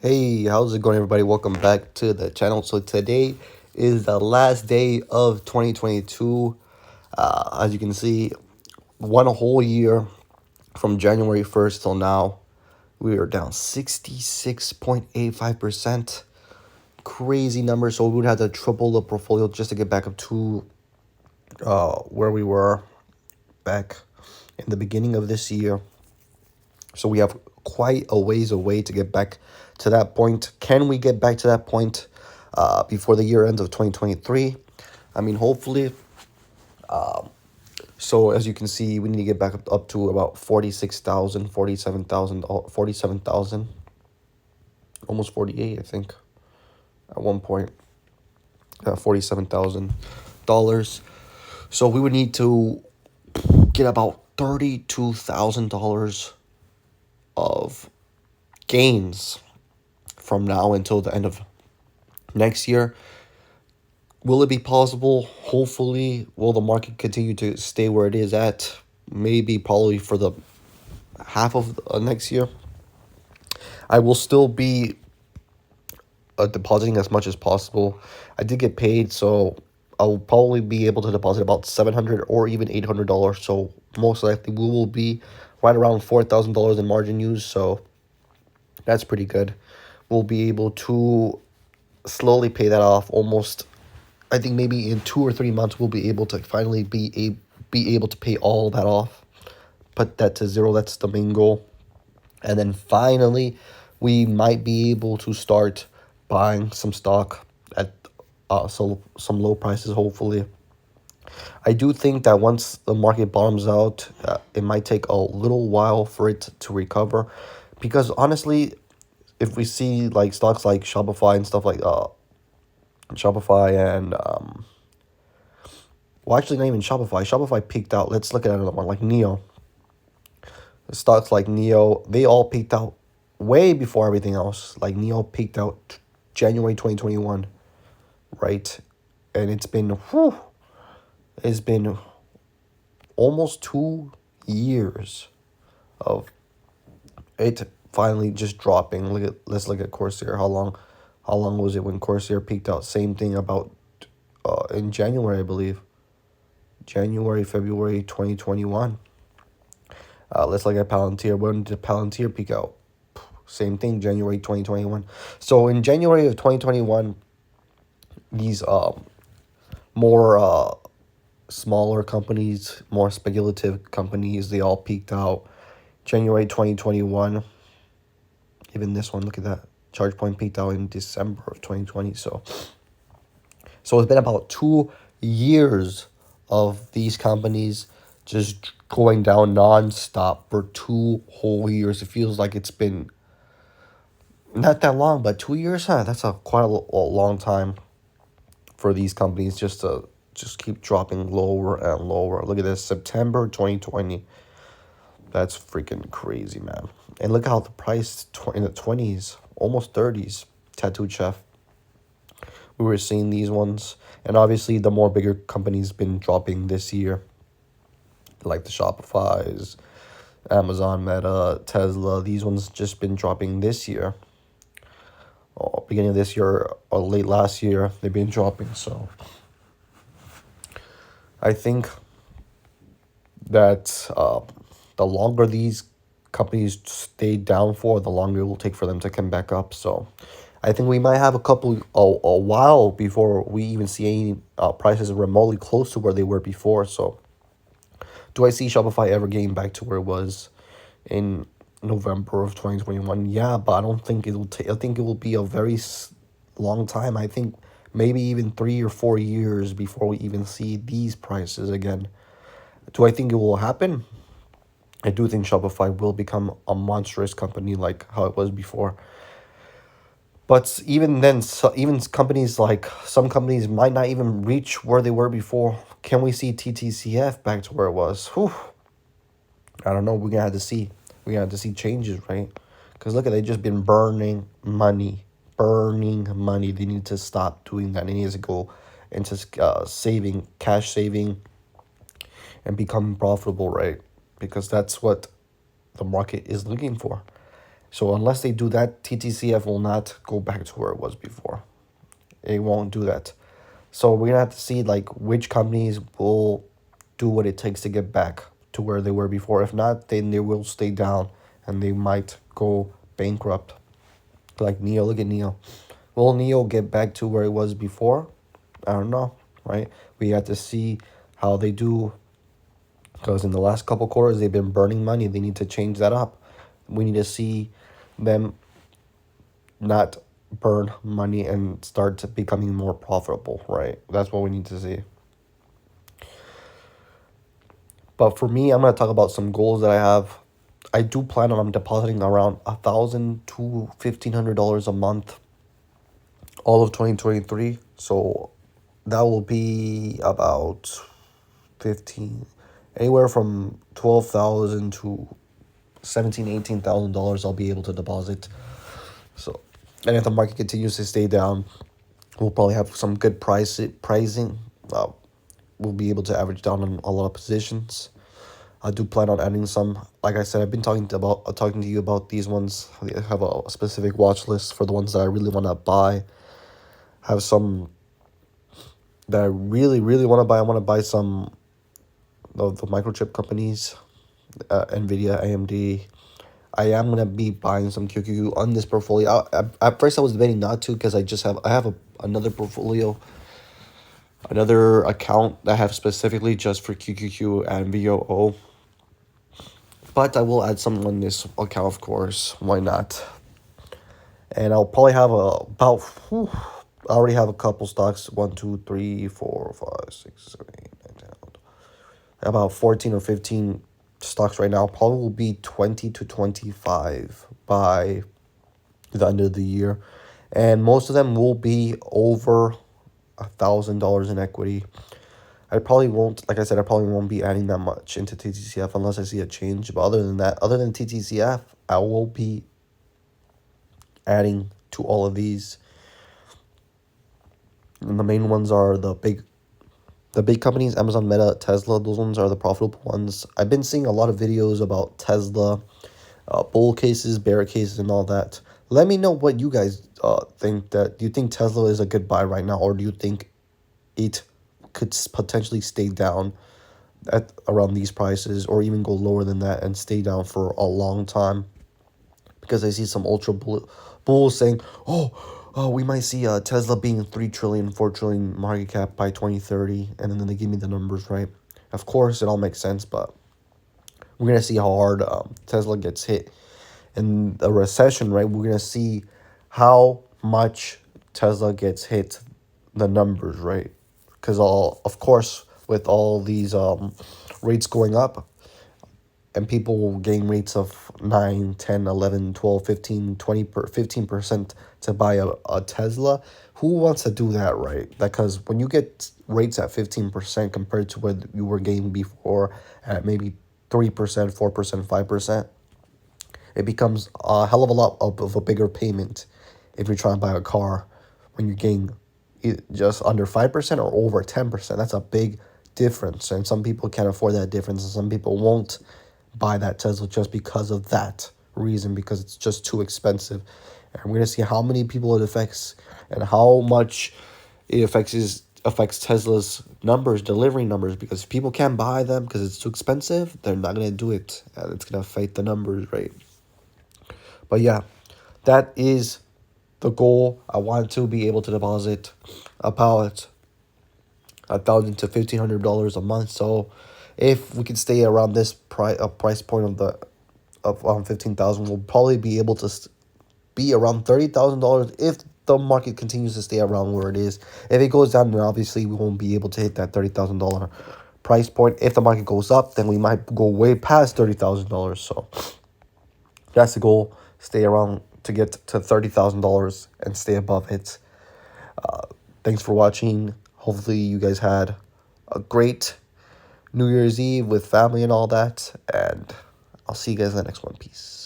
Hey, how's it going, everybody? Welcome back to the channel. So today is the last day of 2022. As you can see, one whole year from January 1st till now, we are down 66.85%. Crazy number. So we would have to triple the portfolio just to get back up to where we were back in the beginning of this year. So we have quite a ways away to get back to that point. Can we get back to that point before the year ends of 2023? I mean, hopefully. So as you can see, we need to get back up to about 46,000, 47,000, 47,000, almost 48, I think, at one point, $47,000. So we would need to get about $32,000 of gains from now until the end of next year. Will it be possible? Hopefully. Will the market continue to stay where it is at? Maybe probably for the half of next year. I will still be depositing as much as possible. I did get paid, so I'll probably be able to deposit about $700 or even $800. So most likely we will be right around $4,000 in margin use. So that's pretty good. We'll be able to slowly pay that off. Almost, I think maybe in 2 or 3 months we'll be able to finally be able to pay all that off, put that to zero. That's the main goal. And then finally we might be able to start buying some stock at some low prices, hopefully. I do think that once the market bottoms out, it might take a little while for it to recover, because honestly, if we see like stocks like Shopify and stuff like Shopify and well, actually not even Shopify. Shopify peaked out. Let's look at another one like Neo. Stocks like Neo, they all peaked out way before everything else. Like Neo peaked out January 2021, right? And it's been almost 2 years of it finally just dropping. Let's look at Corsair. How long was it when Corsair peaked out? Same thing about in January, I believe. January, February 2021. Let's look at Palantir. When did Palantir peak out? Same thing, January 2021. So in January of 2021, these more smaller companies, more speculative companies, they all peaked out. January 2021, even this one, look at that. ChargePoint peaked out in December of 2020. So it's been about 2 years of these companies just going down nonstop for 2 whole years. It feels like it's been not that long, but 2 years, huh? That's quite a long time for these companies just keep dropping lower and lower. Look at this, September 2020. That's freaking crazy, man. And look how the price in the 20s, almost 30s, Tattoo Chef. We were seeing these ones. And obviously the more bigger companies been dropping this year, like the Shopify's, Amazon, Meta, Tesla. These ones just been dropping this year. Beginning of this year or late last year, they've been dropping. So I think that the longer these companies stay down for, the longer it will take for them to come back up. So I think we might have a while before we even see any prices remotely close to where they were before. So do I see Shopify ever getting back to where it was in November of 2021? Yeah, but I don't think it will take. I think it will be a very long time. I think maybe even 3 or 4 years before we even see these prices again. Do I think it will happen? I do think Shopify will become a monstrous company like how it was before. But even then, even companies like some companies might not even reach where they were before. Can we see TTCF back to where it was? Whew. I don't know. We're gonna have to see. We have to see changes, right? Because look at, they just been burning money. They need to stop doing that. They need to go into saving, cash saving, and become profitable, right? Because that's what the market is looking for. So unless they do that, TTCF will not go back to where it was before. It won't do that. So we're gonna have to see like which companies will do what it takes to get back to where they were before. If not, then they will stay down and they might go bankrupt. Like Neo, look at Neo. Will Neo get back to where it was before? I don't know, right? We have to see how they do because in the last couple quarters they've been burning money. They need to change that up. We need to see them not burn money and start becoming more profitable, right? That's what we need to see. But for me, I'm gonna talk about some goals that I have. I do plan on depositing around $1,000 to $1,500 a month, all of 2023. So that will be about 15, anywhere from 12,000 to 17, $18,000. I'll be able to deposit. So, and if the market continues to stay down, we'll probably have some good pricing. We'll be able to average down on a lot of positions. I do plan on adding some. Like I said, I've been talking to you about these ones. I have a specific watch list for the ones that I really want to buy. Have some that I really really want to buy. I want to buy some of the microchip companies, Nvidia, AMD. I am gonna be buying some QQQ on this portfolio. At first, I was debating not to because I have another portfolio, another account that I have specifically just for QQQ and VOO. But I will add some on this account, of course. Why not? And I'll probably have I already have a couple stocks. 1, 2, 3, 4, 5, 6, 7, 8, 9, 10, 11, 12. About 14 or 15 stocks right now. Probably will be 20 to 25 by the end of the year. And most of them will be over $1,000 in equity. I probably won't, like I said, I probably won't be adding that much into TTCF unless I see a change. But other than that, other than TTCF, I will be adding to all of these. And the main ones are the big companies, Amazon, Meta, Tesla. Those ones are the profitable ones. I've been seeing a lot of videos about Tesla, bull cases, bear cases, and all that. Let me know what you guys think. Do you think Tesla is a good buy right now, or do you think it could potentially stay down at around these prices, or even go lower than that and stay down for a long time? Because I see some bulls saying, "Oh, we might see Tesla being 3 trillion, 4 trillion market cap by 2030," and then they give me the numbers, right? Of course, it all makes sense, but we're gonna see how hard Tesla gets hit in a recession, right? We're gonna see how much Tesla gets hit, the numbers, right? Because of course, with all these rates going up, and people will gain rates of 9, 10, 11, 12, 15, 20 15% to buy a Tesla. Who wants to do that, right? Because when you get rates at 15% compared to what you were getting before at maybe 3%, 4%, 5%, it becomes a hell of a lot of a bigger payment if you're trying to buy a car when you're getting just under 5% or over 10%. That's a big difference. And some people can't afford that difference, and some people won't buy that Tesla just because of that reason, because it's just too expensive. And we're gonna see how many people it affects and how much it affects Tesla's numbers, delivery numbers, because if people can't buy them because it's too expensive, they're not gonna do it, and it's gonna affect the numbers, right? But yeah, that is the goal. I want to be able to deposit about $1,000 to $1,500 a month. So if we can stay around this price point of 15,000, we'll probably be able to be around $30,000 if the market continues to stay around where it is. If it goes down, then obviously we won't be able to hit that $30,000 price point. If the market goes up, then we might go way past $30,000. So that's the goal. Stay around to get to $30,000 and stay above it. Thanks for watching. Hopefully you guys had a great New Year's Eve with family and all that. And I'll see you guys in the next one. Peace.